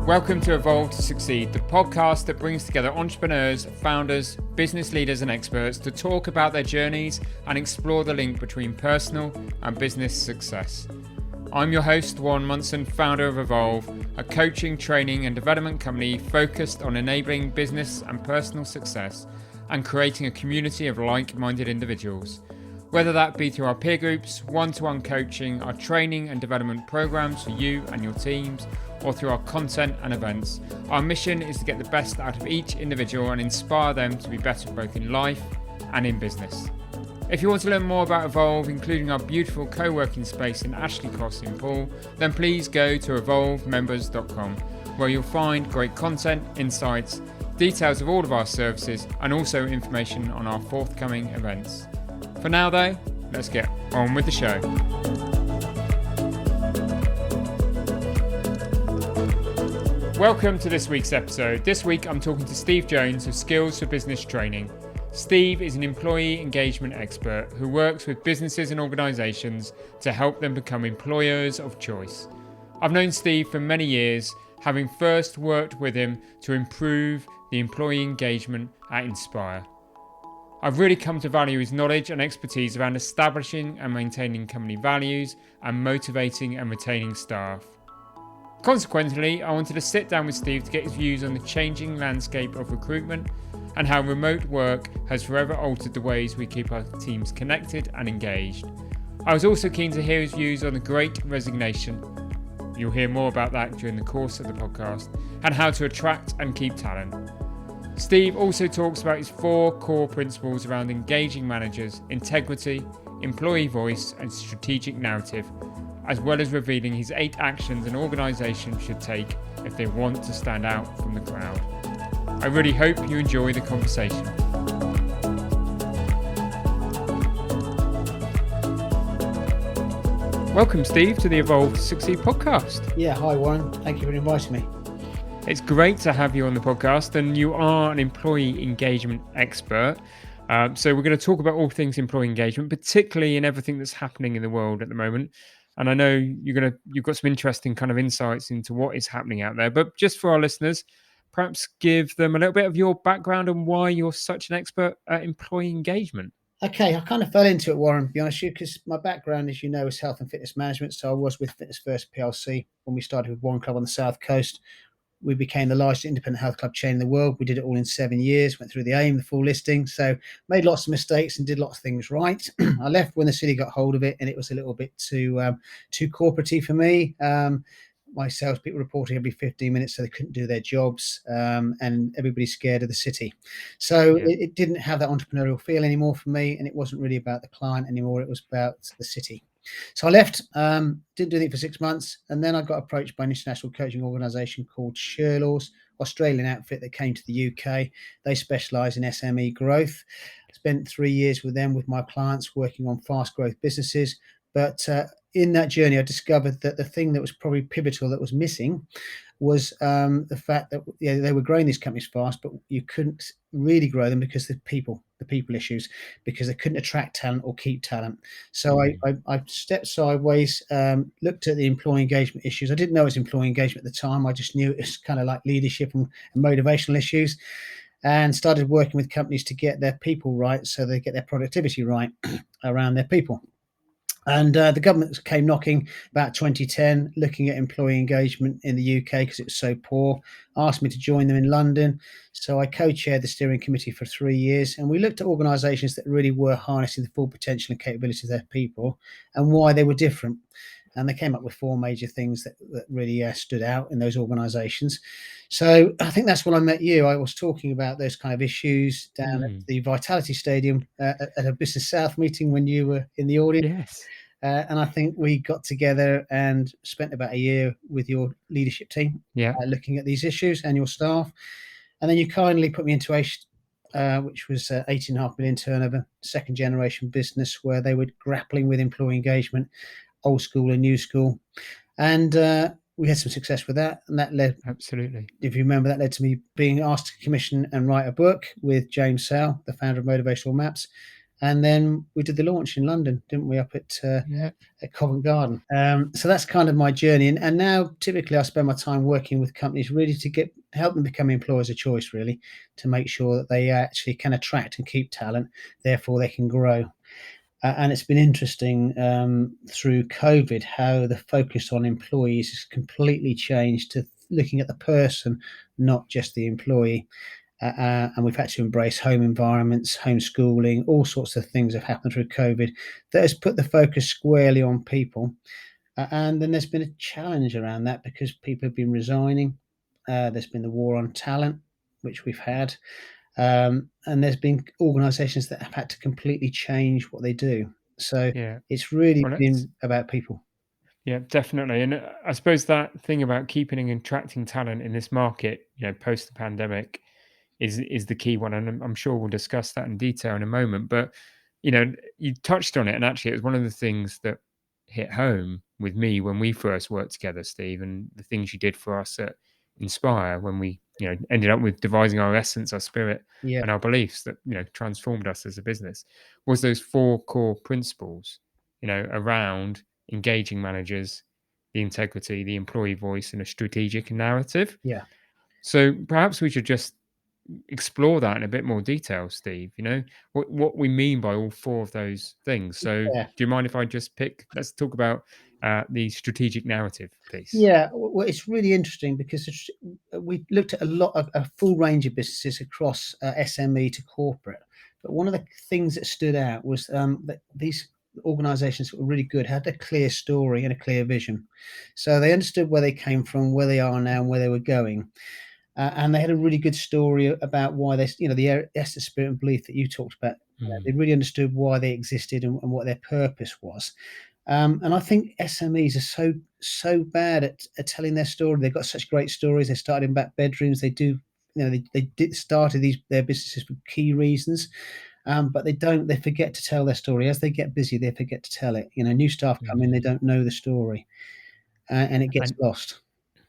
Welcome to Evolve to Succeed, the podcast that brings together entrepreneurs, founders, business leaders and experts to talk about their journeys and explore the link between personal and business success. I'm your host, Warren Munson, founder of Evolve, a coaching, training and development company focused on enabling business and personal success and creating a community of like-minded individuals. Whether that be through our peer groups, one-to-one coaching, our training and development programs for you and your teams, or through our content and events, our mission is to get the best out of each individual and inspire them to be better both in life and in business. If you want to learn more about Evolve, including our beautiful co-working space in Ashley Cross in Poole, then please go to evolvemembers.com, where you'll find great content, insights, details of all of our services, and also information on our forthcoming events. For now though, let's get on with the show. Welcome to this week's episode. This week I'm talking to Steve Jones of Skills for Business Training. Steve is an employee engagement expert who works with businesses and organisations to help them become employers of choice. I've known Steve for many years, having first worked with him to improve the employee engagement at Inspire. I've really come to value his knowledge and expertise around establishing and maintaining company values and motivating and retaining staff. Consequently, I wanted to sit down with Steve to get his views on the changing landscape of recruitment and how remote work has forever altered the ways we keep our teams connected and engaged. I was also keen to hear his views on the Great Resignation. You'll hear more about that during the course of the podcast, and how to attract and keep talent. Steve also talks about his 4 core principles around engaging managers: integrity, employee voice, and strategic narrative, as well as revealing his 8 actions an organisation should take if they want to stand out from the crowd. I really hope you enjoy the conversation. Welcome, Steve, to the Evolve to Succeed podcast. Yeah, hi Warren. Thank you for inviting me. It's great to have you on the podcast, and you are an employee engagement expert. So we're going to talk about all things employee engagement, particularly in everything that's happening in the world at the moment. And I know you've got some interesting kind of insights into what is happening out there. But just for our listeners, perhaps give them a little bit of your background and why you're such an expert at employee engagement. Okay, I kind of fell into it, Warren, to be honest with you, because my background, as you know, is health and fitness management. So I was with Fitness First PLC when we started with one club on the South Coast. We became the largest independent health club chain in the world. We did it all in 7 years, went through the AIM, the full listing. So made lots of mistakes and did lots of things right. I left when the city got hold of it, and it was a little bit too corporate-y for me. My salespeople reporting every 15 minutes, so they couldn't do their jobs, and everybody's scared of the city. So it didn't have that entrepreneurial feel anymore for me, and it wasn't really about the client anymore. It was about the city. So I left, didn't do anything for 6 months, and then I got approached by an international coaching organisation called Sherlaw's, Australian outfit that came to the UK. They specialise in SME growth. Spent 3 years with them, with my clients, working on fast growth businesses. But in that journey, I discovered that the thing that was probably pivotal that was missing was the fact that they were growing these companies fast, but you couldn't really grow them because the people issues, because they couldn't attract talent or keep talent. So I stepped sideways, looked at the employee engagement issues. I didn't know it was employee engagement at the time. I just knew it was kind of like leadership and motivational issues, and started working with companies to get their people right so they get their productivity right around their people. And the government came knocking about 2010, looking at employee engagement in the UK because it was so poor, asked me to join them in London. So I co-chaired the steering committee for 3 years, and we looked at organisations that really were harnessing the full potential and capability of their people and why they were different. And they came up with 4 major things that really stood out in those organisations. So I think that's when I met you. I was talking about those kind of issues down at the Vitality Stadium at a Business South meeting when you were in the audience. Yes. And I think we got together and spent about a year with your leadership team looking at these issues and your staff. And then you kindly put me into which was 18.5 million turnover, second generation business, where they were grappling with employee engagement, old school and new school. And we had some success with that. And that led, absolutely, if you remember, that led to me being asked to commission and write a book with James Sale, the founder of Motivational Maps. and then we did the launch in London, didn't we, up Yeah. at Covent Garden. So that's kind of my journey, and now typically I spend my time working with companies really to help them become employers of choice, really, to make sure that they actually can attract and keep talent, therefore they can grow. And it's been interesting through COVID how the focus on employees has completely changed to looking at the person, not just the employee. And we've had to embrace home environments, homeschooling, all sorts of things have happened through COVID that has put the focus squarely on people. And then there's been a challenge around that because people have been resigning. There's been the war on talent, which we've had. And there's been organisations that have had to completely change what they do. So Yeah. it's really Well, that's been about people. yeah, definitely. And I suppose that thing about keeping and attracting talent in this market, post the pandemic, is the key one. And I'm sure we'll discuss that in detail in a moment. But you touched on it, and actually, it was one of the things that hit home with me when we first worked together, Steve, and the things you did for us at Inspire when we ended up with devising our essence, our spirit, Yeah, and our beliefs that transformed us as a business was those four core principles, around engaging managers, the integrity, the employee voice, and a strategic narrative. yeah, So perhaps we should just explore that in a bit more detail, Steve. What we mean by all four of those things. So yeah. do you mind if I just let's talk about the strategic narrative piece. Yeah, well, it's really interesting because we looked at a full range of businesses across SME to corporate. But one of the things that stood out was that these organisations that were really good had a clear story and a clear vision. So they understood where they came from, where they are now, and where they were going. And they had a really good story about why the essence, spirit, and belief that you talked about. Mm, They really understood why they existed and what their purpose was. And I think SMEs are so bad at telling their story. They've got such great stories. They started in back bedrooms. They do, they did started their businesses for key reasons, but they don't. They forget to tell their story. As they get busy, they forget to tell it. New staff come in, they mm. don't know the story, and it gets And lost.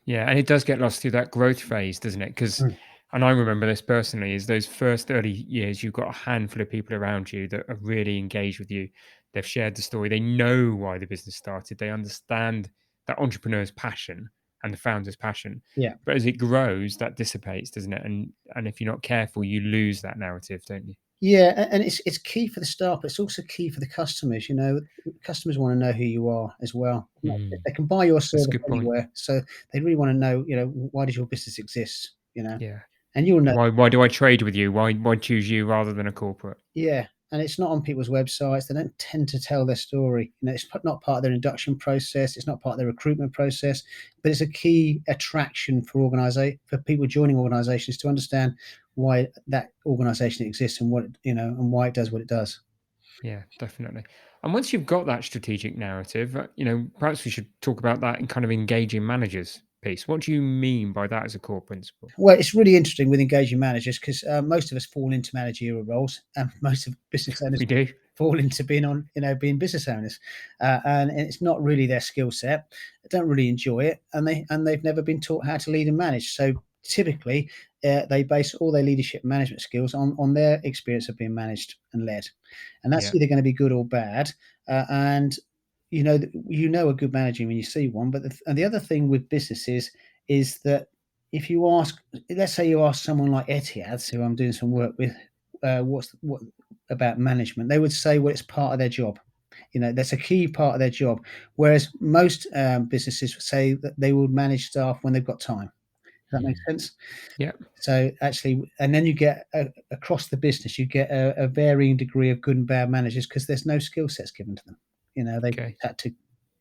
yeah, and it does get lost through that growth phase, doesn't it? Because, Mm, and I remember this personally, is those first early years, you've got a handful of people around you that are really engaged with you. They've shared the story. They know why the business started. They understand that entrepreneur's passion and the founder's passion. yeah. But as it grows, that dissipates, doesn't it? And if you're not careful, you lose that narrative, don't you? Yeah, and it's key for the staff, but it's also key for the customers. Customers want to know who you are as well. Mm, They can buy your that's a service good point. anywhere, so they really want to know. Why does your business exist? Yeah. And you'll know. Why do I trade with you? Why choose you rather than a corporate? Yeah, and it's not on people's websites. They don't tend to tell their story. It's not part of their induction process. It's not part of their recruitment process, but it's a key attraction for people joining organisations to understand why that organisation exists and and why it does what it does. Yeah, definitely. And once you've got that strategic narrative, perhaps we should talk about that in kind of engaging managers piece. What do you mean by that as a core principle? Well, it's really interesting with engaging managers because most of us fall into managerial roles, and most of business owners We do. fall into being business owners, and it's not really their skill set. They don't really enjoy it, and they've never been taught how to lead and manage. So typically, they base all their leadership and management skills on their experience of being managed and led, and that's Yeah. either going to be good or bad. And a good manager when you see one. But the other thing with businesses is that if you ask, let's say you ask someone like Etihad, who I'm doing some work with, what about management, they would say, well, it's part of their job. That's a key part of their job. Whereas most businesses say that they will manage staff when they've got time. Does that make Mm. sense? Yeah. So actually, and then you get across the business, you get a varying degree of good and bad managers because there's no skill sets given to them. They've Okay. had to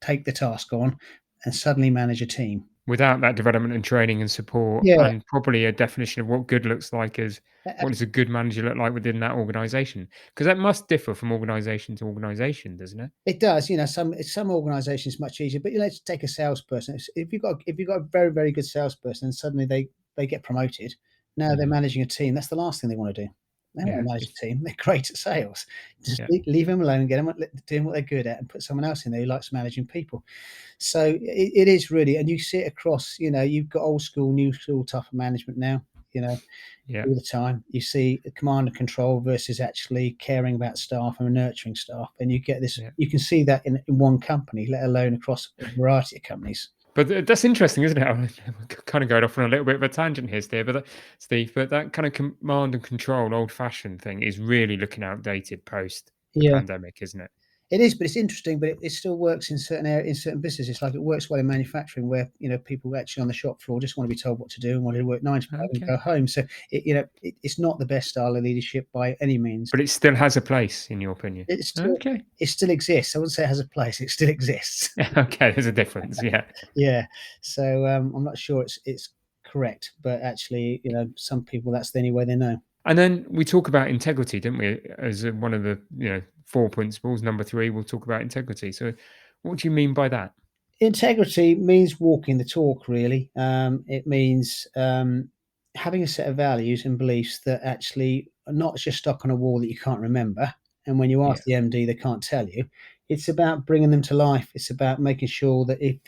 take the task on and suddenly manage a team. Without that development and training and support, Yeah, and probably a definition of what good looks like, is what does a good manager look like within that organization? Because that must differ from organization to organization, doesn't it? it does. Some organisations much easier, but let's take a salesperson. If you've got a very very good salesperson, and suddenly they get promoted, now they're Mm. managing a team. That's the last thing they want to do. They don't want Yeah. to manage a team. They're great at sales. Just Yeah. leave them alone, get them doing what they're good at, and put someone else in there who likes managing people. So it is really, and you see it across. You've got old school, new school type of management now. Yeah. all the time. You see command and control versus actually caring about staff and nurturing staff, and you get this. Yeah. You can see that in one company, let alone across a variety of companies. But that's interesting, isn't it? I'm kind of going off on a little bit of a tangent here, Steve. Steve, but that kind of command and control, old-fashioned thing is really looking outdated post the Yeah, pandemic, isn't it? it is, but it's interesting. But it still works in certain areas, in certain businesses. Like it works well in manufacturing, where people actually on the shop floor just want to be told what to do and want to work 9 to 5 and Okay. go home. So it's not the best style of leadership by any means. But it still has a place, in your opinion. It still Okay. it still exists. I wouldn't say it has a place. It still exists. Okay, there's a difference. Yeah. Yeah. So I'm not sure it's correct, but actually, some people that's the only way they know. And then we talk about integrity, don't we? As one of the 4 principles. Number 3, we'll talk about integrity. So, what do you mean by that? Integrity means walking the talk, really. It means having a set of values and beliefs that actually are not just stuck on a wall that you can't remember. And when you Yeah. ask the MD, they can't tell you. It's about bringing them to life. It's about making sure that if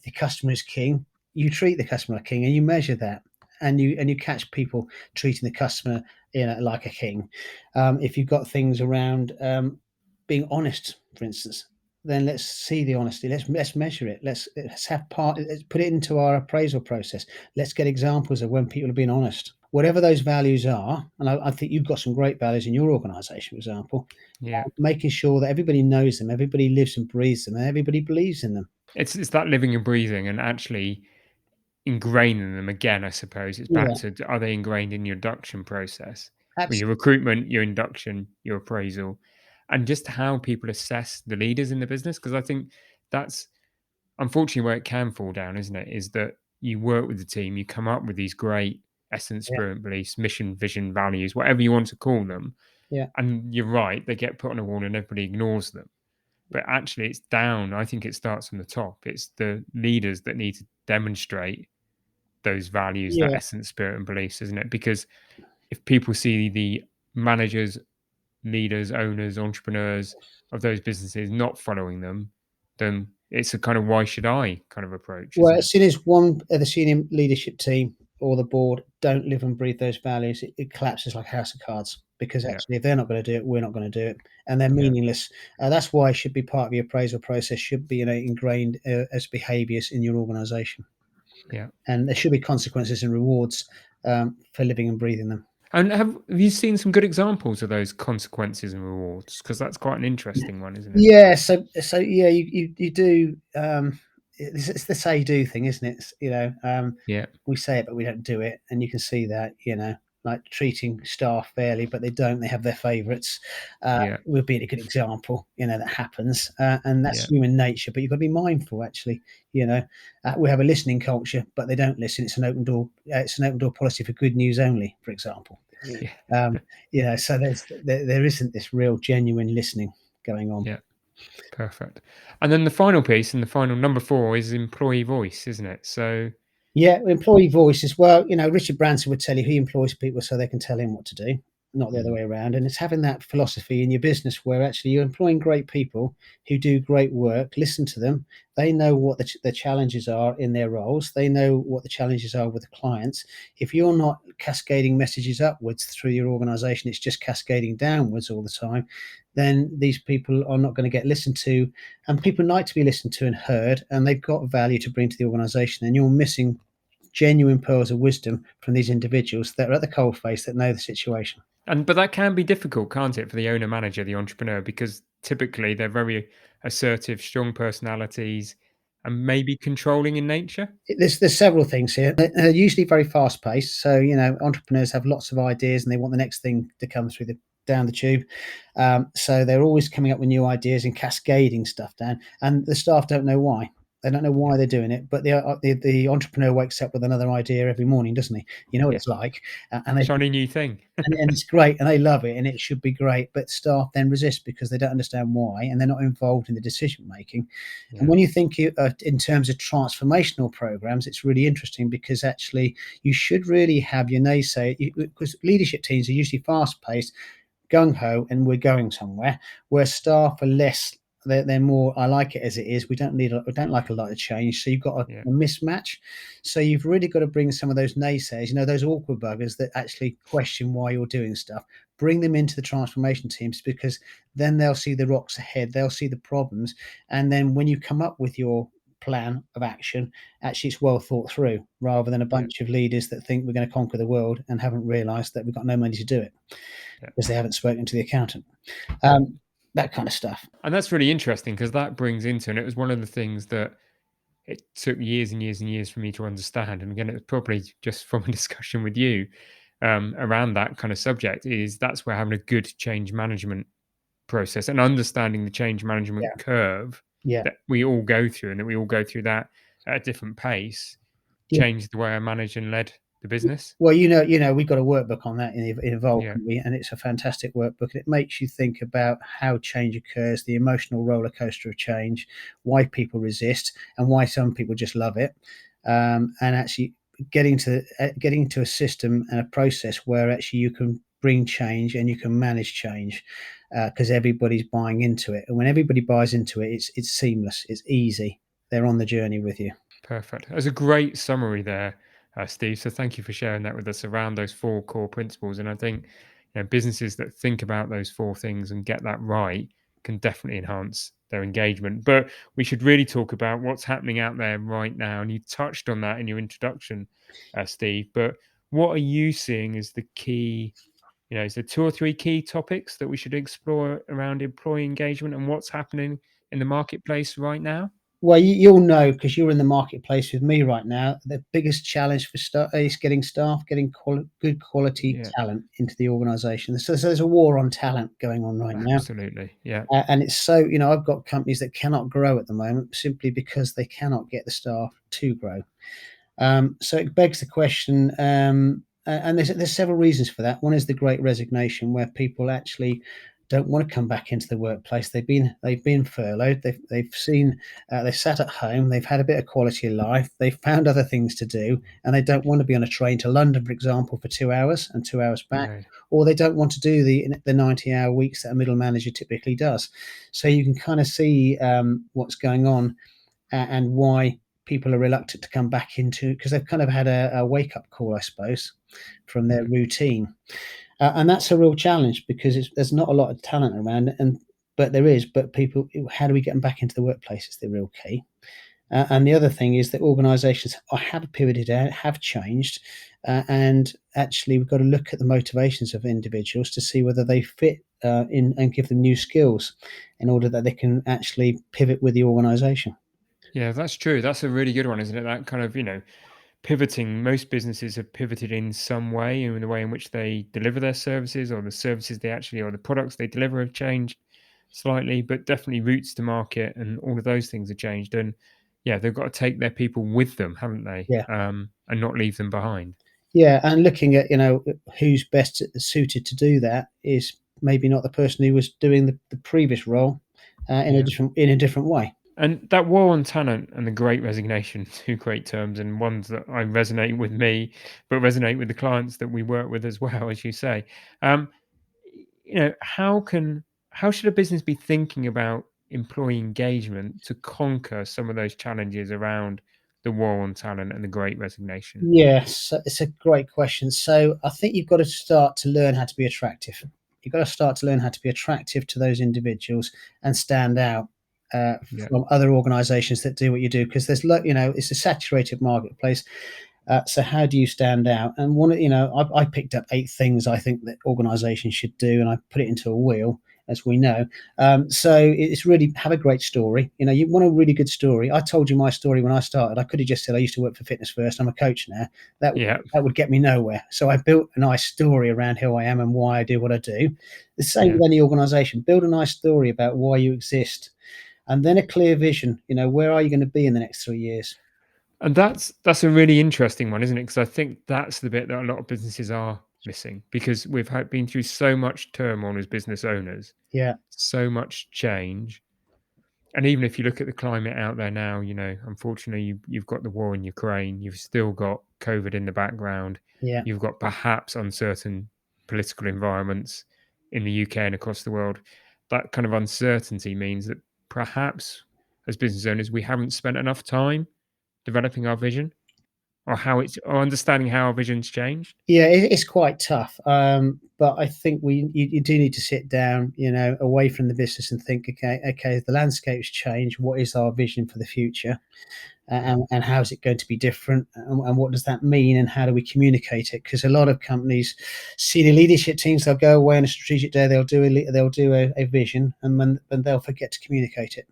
the customer is king, you treat the customer like king, and you measure that, and you catch people treating the customer like a king. If you've got things around being honest, for instance, then let's see the honesty. Let's measure it. Let's have let's put it into our appraisal process. Let's get examples of when people are being honest. Whatever those values are, and I think you've got some great values in your organisation, for example, Yeah. making sure that everybody knows them, everybody lives and breathes them, and everybody believes in them. It's that living and breathing and actually ingraining them again, I suppose. It's back Yeah, to, are they ingrained in your induction process? Well, your absolutely. recruitment, your induction, your appraisal, and just how people assess the leaders in the business. Because I think that's unfortunately where it can fall down, isn't it? Is that you work with the team, you come up with these great essence, Yeah, spirit, beliefs, mission, vision, values, whatever you want to call them. yeah, And you're right, they get put on a wall and everybody ignores them. But actually, it's down. I think it starts from the top. It's the leaders that need to demonstrate those values, that yeah, essence, spirit, and beliefs, isn't it? Because if people see the managers, leaders, owners, entrepreneurs of those businesses not following them, then it's a kind of why should I kind of approach, Well, isn't it? as soon as one of the senior leadership team or the board don't live and breathe those values, it collapses like a house of cards. Because Yeah, actually, if they're not going to do it, we're not going to do it, and they're yeah, meaningless. That's why it should be part of your appraisal process. Should be ingrained as behaviours in your organisation, yeah. and there should be consequences and rewards for living and breathing them. And have you seen some good examples of those consequences and rewards? Because that's quite an interesting one, isn't it? Yeah, so yeah, you do. It's the say do thing, isn't it? Yeah, We say it, but we don't do it, and you can see that. Like treating staff fairly, but they don't. They have their favourites. yeah, Would be a good example. That happens, and that's yeah, human nature. But you've got to be mindful. Actually, we have a listening culture, but they don't listen. It's an open door. It's an open door policy for good news only, for example. yeah, Um, so there isn't this real genuine listening going on. yeah. Perfect. And then the final piece and the final number 4 is employee voice, isn't it? So Yeah, employee voice as well. Richard Branson would tell you he employs people so they can tell him what to do, not the other mm, way around. And it's having that philosophy in your business where actually you're employing great people who do great work. Listen to them. They know what the challenges are in their roles. They know what the challenges are with the clients. If you're not cascading messages upwards through your organization, it's just cascading downwards all the time, then these people are not going to get listened to. And people like to be listened to and heard, and they've got value to bring to the organization. And you're missing genuine pearls of wisdom from these individuals that are at the coalface that know the situation. but that can be difficult, can't it, for the owner manager, the entrepreneur, because typically they're very assertive, strong personalities, and maybe controlling in nature. There's several things here. They're usually very fast paced. So entrepreneurs have lots of ideas and they want the next thing to come through the down the tube. So they're always coming up with new ideas and cascading stuff down, and the staff don't know why. They don't know Yeah, why they're doing it, but the entrepreneur wakes up with another idea every morning, doesn't he? You know what yeah. it's like, and they Shiny new thing. and it's great and they love it and it should be great, but staff then resist because they don't understand why and they're not involved in the decision making. And Yeah, when you think in terms of transformational programs, it's really interesting because actually you should really have your naysay, because leadership teams are usually fast paced, gung ho, and we're going somewhere, where staff are less they're more, I like it as it is. We don't like a lot of change. So you've got Yeah. a mismatch. So you've really got to bring some of those naysayers, those awkward buggers that actually question why you're doing stuff, bring them into the transformation teams, because then they'll see the rocks ahead, they'll see the problems, and then when you come up with your plan of action, actually it's well thought through, rather than a Yeah. bunch of leaders that think we're going to conquer the world and haven't realised that we've got no money to do it Yeah. because they haven't spoken to the accountant. Yeah. That kind of stuff. And that's really interesting because that brings into, and it was one of the things that it took years and years and years for me to understand. And again, it was probably just from a discussion with you around that kind of subject. Is that's where having a good change management process and understanding the change management Yeah, curve yeah, that we all go through, and that we all go through that at a different pace, yeah. changed the way I managed and led the business. Well, we've got a workbook on that in Evolve, Yeah. haven't we? And it's a fantastic workbook. And it makes you think about how change occurs, the emotional roller coaster of change, why people resist, and why some people just love it. And actually getting to a system and a process where actually you can bring change and you can manage change, because everybody's buying into it. And when everybody buys into it, it's seamless, it's easy. They're on the journey with you. Perfect. That's a great summary there, Steve. So thank you for sharing that with us around those four core principles. And I think businesses that think about those four things and get that right can definitely enhance their engagement. But we should really talk about what's happening out there right now. And you touched on that in your introduction, Steve. But what are you seeing as the key? Is there two or three key topics that we should explore around employee engagement and what's happening in the marketplace right now? Well, you'll know because you're in the marketplace with me right now. The biggest challenge for staff is getting staff, getting good quality Yeah, talent into the organisation. So there's a war on talent going on right now, absolutely. Yeah. and it's I've got companies that cannot grow at the moment simply because they cannot get the staff to grow. So it begs the question, and there's several reasons for that. One is the Great Resignation, where people actually don't want to come back into the workplace. They've been furloughed. They've sat at home. They've had a bit of quality of life. They've found other things to do, and they don't want to be on a train to London, for example, for 2 hours and 2 hours back. No. Or they don't want to do the 90-hour weeks that a middle manager typically does. So you can kind of see what's going on, and why people are reluctant to come back into, because they've kind of had a wake up call, I suppose, from their Mhm. routine, and that's a real challenge because there's not a lot of talent around, and but there is. But people, how do we get them back into the workplace is the real key. And the other thing is that organisations have pivoted out, have changed, and actually we've got to look at the motivations of individuals to see whether they fit in, and give them new skills in order that they can actually pivot with the organisation. Yeah, that's true. That's a really good one, isn't it? That kind of, pivoting. Most businesses have pivoted in some way in the way in which they deliver their services, or the services they actually, or the products they deliver have changed slightly, but definitely routes to market and all of those things have changed. And yeah, they've got to take their people with them, haven't they? Yeah. And not leave them behind. Yeah, and looking at who's best suited to do that is maybe not the person who was doing the previous role, Yeah. in a different way. And that war on talent and the great resignation, two great terms, and ones that I resonate with me, but resonate with the clients that we work with as well, as you say. Um, how should a business be thinking about employee engagement to conquer some of those challenges around the war on talent and the great resignation? Yes, it's a great question. So I think you've got to start to learn how to be attractive. You've got to start to learn how to be attractive to those individuals and stand out Yeah, from other organisations that do what you do, because it's a saturated marketplace. So how do you stand out? And I picked up 8 things I think that organisations should do, and I put it into a wheel, as we know. So it's really have a great story. You want a really good story. I told you my story when I started. I could have just said I used to work for Fitness First. I'm a coach now. That yeah, that would get me nowhere. So I built a nice story around who I am and why I do what I do. The same yeah. with any organisation. Build a nice story about why you exist, and then a clear vision. Where are you going to be in the next 3 years? And that's a really interesting one, isn't it? Because I think that's the bit that a lot of businesses are missing, because been through so much turmoil as business owners, Yeah, so much change. And even if you look at the climate out there now, unfortunately, you've got the war in Ukraine, you've still got COVID in the background, yeah, you've got perhaps uncertain political environments in the UK and across the world. That kind of uncertainty means that perhaps as business owners we haven't spent enough time developing our vision, or how it's or understanding how our vision's changed? Yeah, it's quite tough. But I think you do need to sit down, away from the business and think, okay, the landscape's changed. What is our vision for the future? And how is it going to be different? And what does that mean? And how do we communicate it? Because a lot of companies, senior leadership teams, they'll go away on a strategic day, they'll do a vision, and they'll forget to communicate it.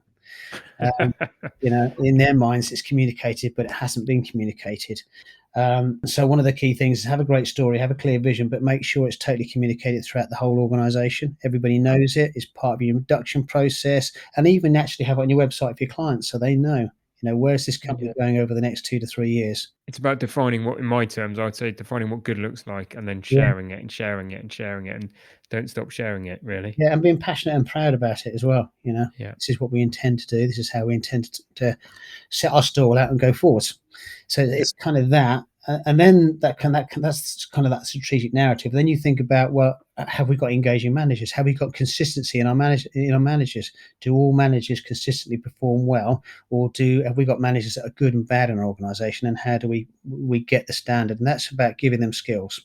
Um, in their minds, it's communicated, but it hasn't been communicated. So one of the key things is have a great story, have a clear vision, but make sure it's totally communicated throughout the whole organisation. Everybody knows it. It's part of your induction process, and even actually have it on your website for your clients so they know. Where's this company going over the next 2 to 3 years? It's about defining what, in my terms, I'd say defining what good looks like, and then Yeah, sharing it and sharing it and sharing it, and don't stop sharing it, really. yeah, and being passionate and proud about it as well. Yeah. This is what we intend to do. This is how we intend to set our stall out and go forwards. So Yeah. it's kind of that, and then that's kind of that strategic narrative. Then you think about, well, have we got engaging managers? Have we got consistency in our managers? Do all managers consistently perform well, or have we got managers that are good and bad in our organisation? And how do we get the standard? And that's about giving them skills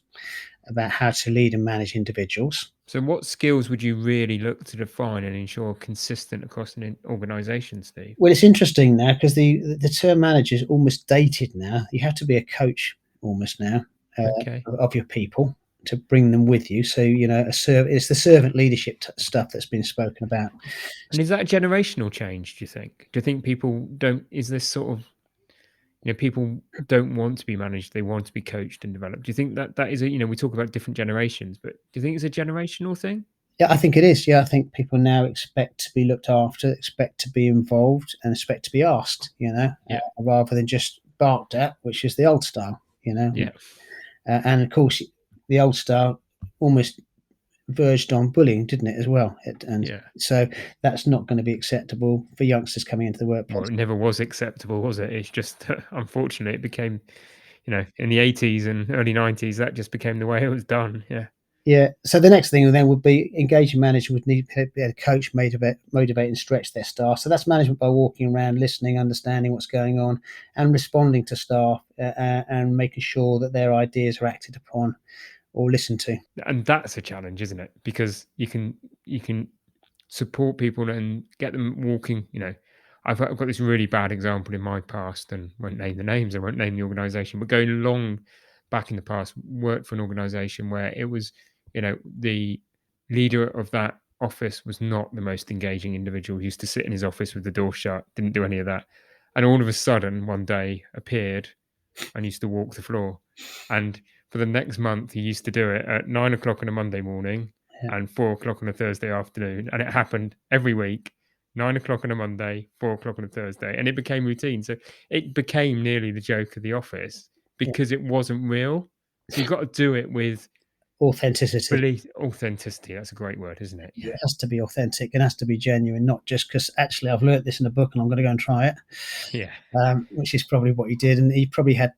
about how to lead and manage individuals. So what skills would you really look to define and ensure consistent across an organization, Steve? Well, it's interesting now because the term manager is almost dated now. You have to be a coach almost now, Okay. of your people to bring them with you. So it's the servant leadership stuff that's been spoken about. And is that a generational change, do you think? Do you think people don't, is this sort of, people don't want to be managed, they want to be coached and developed? Do you think that that is a, we talk about different generations, but do you think it's a generational thing? Yeah, I think it is. Yeah, I think people now expect to be looked after, expect to be involved, and expect to be asked. Yeah. Rather than just barked at, which is the old style. Yeah. And of course, the old style almost verged on bullying, didn't it, as well? And Yeah. so that's not going to be acceptable for youngsters coming into the Well, workplace. it never was acceptable, was it? It's just unfortunate it became, in the 80s and early 90s, that just became the way it was done. Yeah. Yeah. So the next thing then would be engaging manager would need to be a coach, motivate and stretch their staff. So that's management by walking around, listening, understanding what's going on, and responding to staff, and making sure that their ideas are acted upon or listened to. And that's a challenge, isn't it? Because you can support people and get them walking. I've got this really bad example in my past, and won't name the names, I won't name the organization, but going long back in the past, worked for an organization where it was, the leader of that office was not the most engaging individual. He used to sit in his office with the door shut, didn't do any of that. And all of a sudden, one day appeared and used to walk the floor. And for the next month, he used to do it at 9 o'clock on a Monday morning Yeah. and 4 o'clock on a Thursday afternoon. And it happened every week, 9 o'clock on a Monday, 4 o'clock on a Thursday. And it became routine. So it became nearly the joke of the office Yeah. because it wasn't real. So you've got to do it with Authenticity. belief, authenticity. That's a great word, isn't it? Yeah. It has to be authentic and has to be genuine, not just because actually I've learnt this in a book and I'm going to go and try it. Yeah. Which is probably what he did. And he probably had,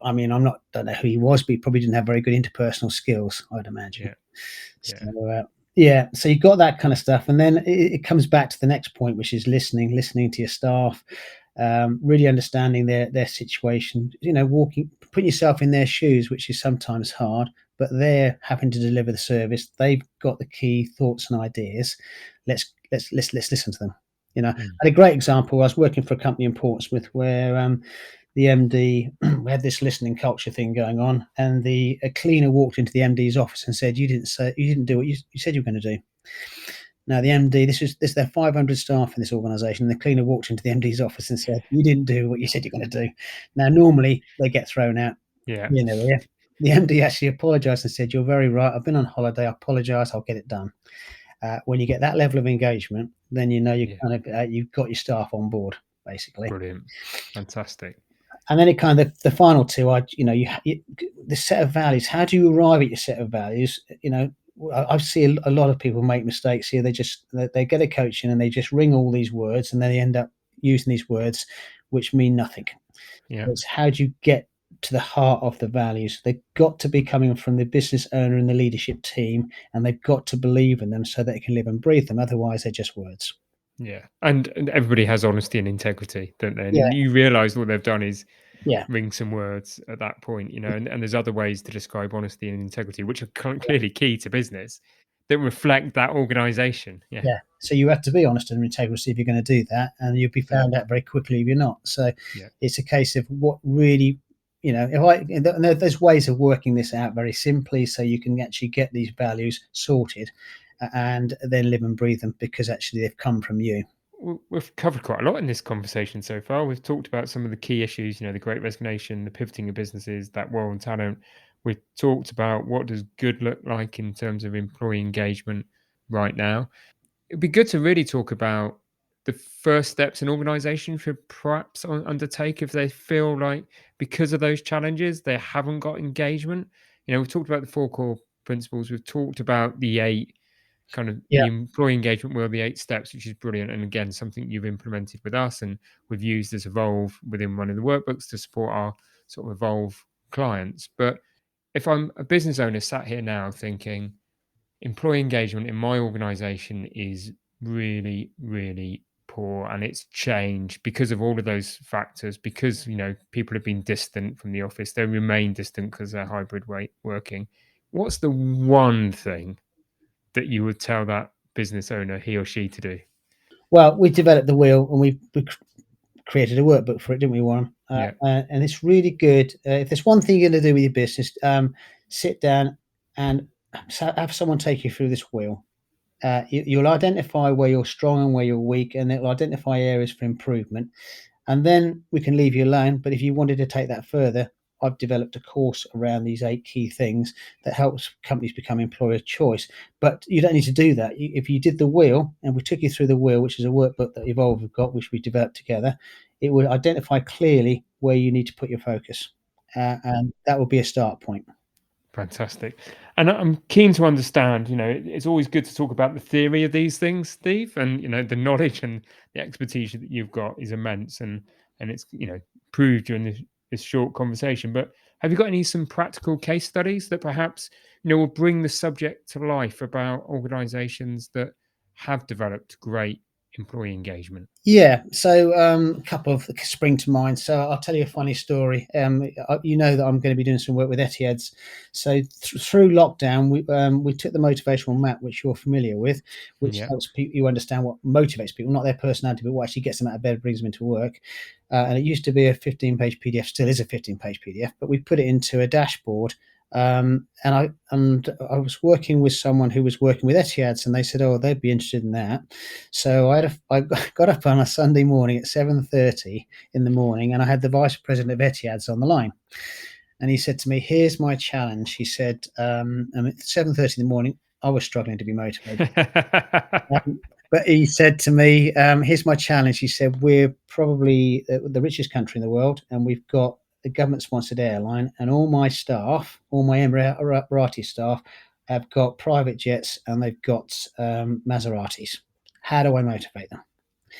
I mean, don't know who he was, but he probably didn't have very good interpersonal skills, I'd imagine. Yeah. Yeah. So, yeah, so you've got that kind of stuff. And then it comes back to the next point, which is listening to your staff, really understanding their situation, putting yourself in their shoes, which is sometimes hard, but they're having to deliver the service. They've got the key thoughts and ideas. Let's listen to them. I Mm. had a great example. I was working for a company in Portsmouth where the MD, we had this listening culture thing going on, and a cleaner walked into the MD's office and said, you didn't do what you said you were going to do." Now the MD, there are 500 staff in this organisation, and the cleaner walked into the MD's office and said, "You didn't do what you said you're going to do." Now normally they get thrown out. Yeah. Yeah. The MD actually apologised and said, "You're very right. I've been on holiday. I apologise. I'll get it done." When you get that level of engagement, then Yeah. you've got your staff on board basically. Brilliant. Fantastic. And then it kind of the final two are, the set of values. How do you arrive at your set of values? I see a lot of people make mistakes here. They get a coaching and they just ring all these words, and then they end up using these words which mean nothing. Yeah. It's how do you get to the heart of the values? They've got to be coming from the business owner and the leadership team, and they've got to believe in them so that they can live and breathe them. Otherwise, they're just words. Yeah, and everybody has honesty and integrity, don't they? Yeah, And you realise all they've done is yeah, ring some words at that point, and there's other ways to describe honesty and integrity, which are clearly key to business that reflect that organisation. Yeah, yeah. So you have to be honest and integral if you're going to do that, and you'll be yeah, found out very quickly if you're not. So yeah. it's a case of what really, if I, and there's ways of working this out very simply, so you can actually get these values sorted, and then live and breathe them because actually they've come from you. We've covered quite a lot in this conversation so far. We've talked about some of the key issues, the great resignation, the pivoting of businesses, that war on talent. We've talked about what does good look like in terms of employee engagement right now. It'd be good to really talk about the first steps an organization should perhaps undertake if they feel like because of those challenges they haven't got engagement. We've talked about the four core principles. We've talked about the eight kind of Yeah. the employee engagement wheel, the eight steps, which is brilliant. And again, something you've implemented with us and we've used as Evolve within one of the workbooks to support our sort of Evolve clients. But if I'm a business owner sat here now thinking, employee engagement in my organization is really, really poor and it's changed because of all of those factors, because people have been distant from the office, they remain distant because they're hybrid working. What's the one thing that you would tell that business owner, he or she, to do? Well, we developed the wheel and we created a workbook for it, didn't we, Warren? Yeah. And it's really good. If there's one thing you're going to do with your business, sit down and have someone take you through this wheel. You'll identify where you're strong and where you're weak, and it'll identify areas for improvement. And then we can leave you alone. But if you wanted to take that further, I've developed a course around these 8 key things that helps companies become employer of choice. But you don't need to do that. If you did the wheel, and we took you through the wheel, which is a workbook that Evolve have got, which we developed together, it would identify clearly where you need to put your focus. And that would be a start point. Fantastic. And I'm keen to understand, it's always good to talk about the theory of these things, Steve, and the knowledge and the expertise that you've got is immense and it's, proved during this short conversation. But have you got some practical case studies that perhaps, will bring the subject to life about organizations that have developed great employee engagement? Yeah, so a couple of spring to mind. So I'll tell you a funny story. You know that I'm going to be doing some work with Etihad's. So through lockdown, we took the motivational map, which you're familiar with, which Yeah. helps people you understand what motivates people, not their personality, but what actually gets them out of bed, brings them into work. And it used to be a 15-page PDF, still is a 15-page PDF, but we put it into a dashboard. And I was working with someone who was working with Etihad's, and they said, "Oh, they'd be interested in that." So I got up on a Sunday morning at 7:30 in the morning, and I had the vice president of Etihad's on the line, and he said to me, "Here's my challenge." He said, and at 7:30 in the morning, I was struggling to be motivated. But he said to me, "Here's my challenge." He said, "We're probably the richest country in the world, and we've got a government-sponsored airline, and all my staff, all my Emirati staff, have got private jets and they've got Maseratis. How do I motivate them?"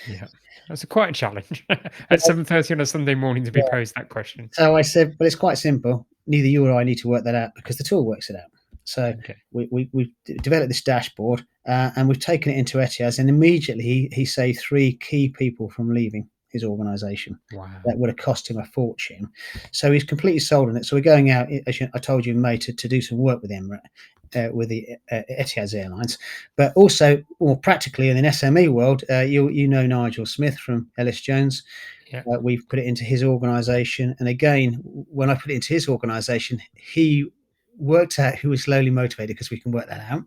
Yeah. That's quite a challenge at 7:30 on a Sunday morning to be Yeah. posed that question. So I said, "But it's quite simple. Neither you or I need to work that out because the tool works it out." So Okay. we've developed this dashboard and we've taken it into Etihad's, and immediately he saved 3 key people from leaving his organisation. Wow. That would have cost him a fortune. So he's completely sold on it. So we're going out, as I told you in May, to do some work with him, with the Etihad's Airlines, but also more practically in an SME world. You know Nigel Smith from Ellis Jones. Yeah. We've put it into his organisation, and again, when I put it into his organisation, he worked out who was slowly motivated because we can work that out.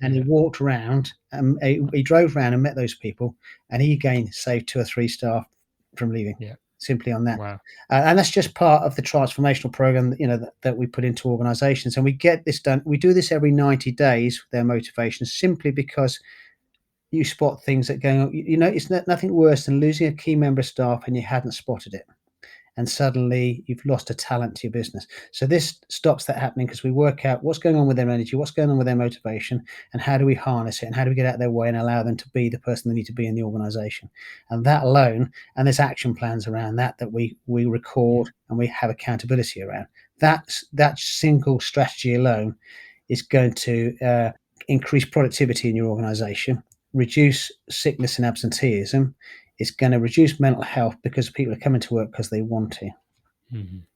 And he Yeah. walked around, he drove around and met those people, and he again saved 2 or 3 staff from leaving Yeah. simply on that. Wow. And that's just part of the transformational program that we put into organizations, and we get this done. We do this every 90 days with their motivation, simply because you spot things that going on. It's nothing worse than losing a key member of staff and you hadn't spotted it, and suddenly you've lost a talent to your business. So this stops that happening because we work out what's going on with their energy, what's going on with their motivation, and how do we harness it, and how do we get out of their way and allow them to be the person they need to be in the organization. And that alone, and there's action plans around that we Yeah. record and we have accountability around. That single strategy alone is going to increase productivity in your organization, reduce sickness and absenteeism. It's going to reduce mental health because people are coming to work because they want to.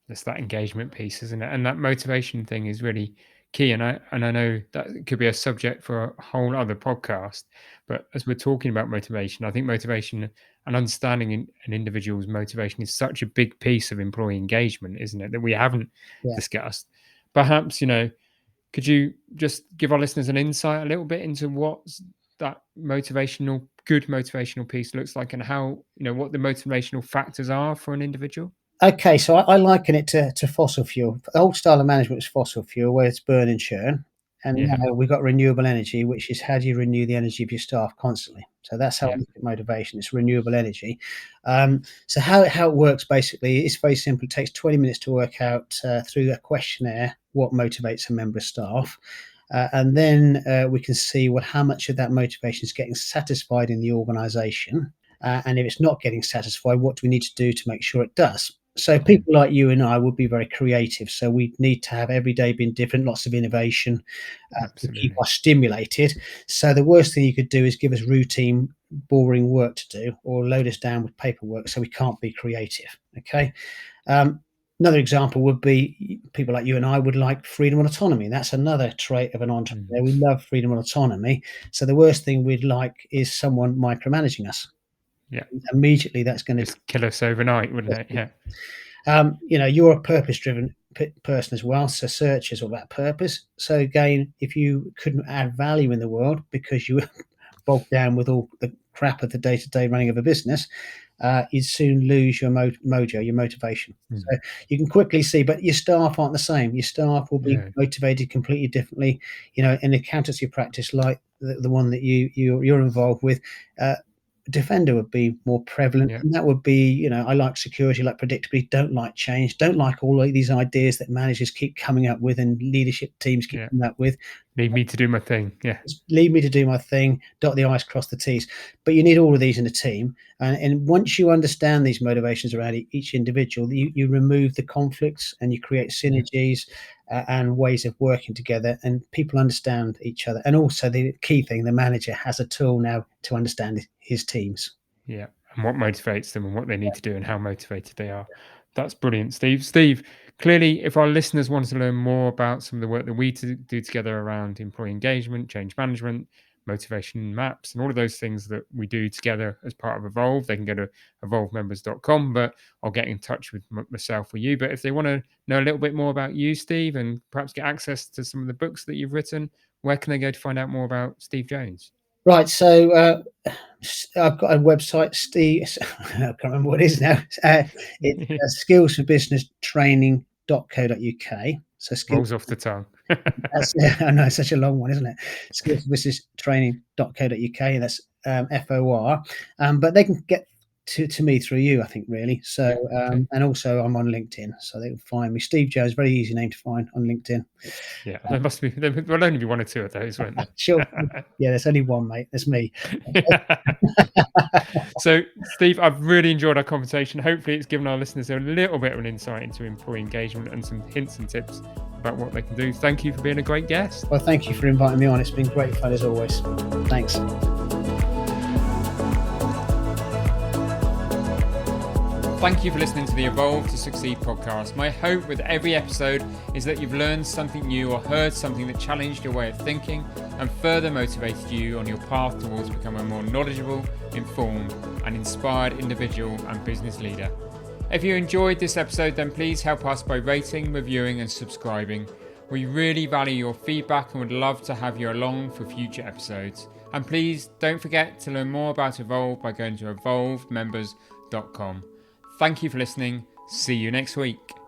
It's that engagement piece, isn't it? And that motivation thing is really key. And I know that could be a subject for a whole other podcast. But as we're talking about motivation, I think motivation and understanding an individual's motivation is such a big piece of employee engagement, isn't it? That we haven't Yeah. discussed. Perhaps, could you just give our listeners an insight a little bit into what that good motivational piece looks like, and how, what the motivational factors are for an individual? Okay, so I liken it to fossil fuel. The old style of management was fossil fuel, where it's burn and churn. And Yeah. now we've got renewable energy, which is how do you renew the energy of your staff constantly? So that's how I Yeah. look at motivation. It's renewable energy. So how it works basically is very simple. It takes 20 minutes to work out through a questionnaire what motivates a member of staff. And then we can see how much of that motivation is getting satisfied in the organisation. And if it's not getting satisfied, what do we need to do to make sure it does? So people like you and I would be very creative. So we need to have every day being different, lots of innovation to keep Absolutely. us stimulated. So the worst thing you could do is give us routine, boring work to do, or load us down with paperwork so we can't be creative. Okay. Another example would be people like you and I would like freedom and autonomy. That's another trait of an entrepreneur. We love freedom and autonomy. So the worst thing we'd like is someone micromanaging us. Yeah. Immediately, that's going to Just kill us overnight, wouldn't it? Yeah. You're a purpose-driven person as well. So search is all about purpose. So again, if you couldn't add value in the world because you were bogged down with all the crap of the day-to-day running of a business, you'd soon lose your mojo, your motivation. So you can quickly see, but your staff aren't the same. Your staff will be No. motivated completely differently. In accountancy practice, like the one that you're involved with, Defender would be more prevalent, Yeah. and that would be, I like security, like predictability, don't like change, don't like all of these ideas that managers keep coming up with and leadership teams keep Yeah. coming up with. Need me to do my thing. Yeah. Just leave me to do my thing, dot the I's, cross the T's. But you need all of these in a team. And once you understand these motivations around each individual, you remove the conflicts and you create Yeah. synergies and ways of working together. And people understand each other. And also, the key thing, the manager has a tool now to understand his teams. Yeah. And what motivates them and what they need to do and how motivated they are. That's brilliant, Steve. Steve, clearly, if our listeners want to learn more about some of the work that we do together around employee engagement, change management, motivation maps, and all of those things that we do together as part of Evolve, they can go to evolvemembers.com. But I'll get in touch with myself or you. But if they want to know a little bit more about you, Steve, and perhaps get access to some of the books that you've written, where can they go to find out more about Steve Jones? Right. So I've got a website, Steve. I can't remember what it is now. It's skillsforbusinesstraining.co.uk. So skills. Rolls off the tongue. That's I know, it's such a long one, isn't it? Skillsforbusinesstraining.co.uk. And that's FOR. But they can get to me through you, I think, really. So Yeah, okay. and also I'm on LinkedIn, so they can find me. Steve Jones, very easy name to find on LinkedIn. Yeah, there will only be one or two of those, won't there? Sure. Yeah, there's only one, mate. That's me. So, Steve, I've really enjoyed our conversation. Hopefully, it's given our listeners a little bit of an insight into employee engagement and some hints and tips about what they can do. Thank you for being a great guest. Well, thank you for inviting me on. It's been great fun as always. Thanks. Thank you for listening to the Evolve to Succeed podcast. My hope with every episode is that you've learned something new or heard something that challenged your way of thinking and further motivated you on your path towards becoming a more knowledgeable, informed, and inspired individual and business leader. If you enjoyed this episode, then please help us by rating, reviewing, and subscribing. We really value your feedback and would love to have you along for future episodes. And please don't forget to learn more about Evolve by going to evolvemembers.com. Thank you for listening. See you next week.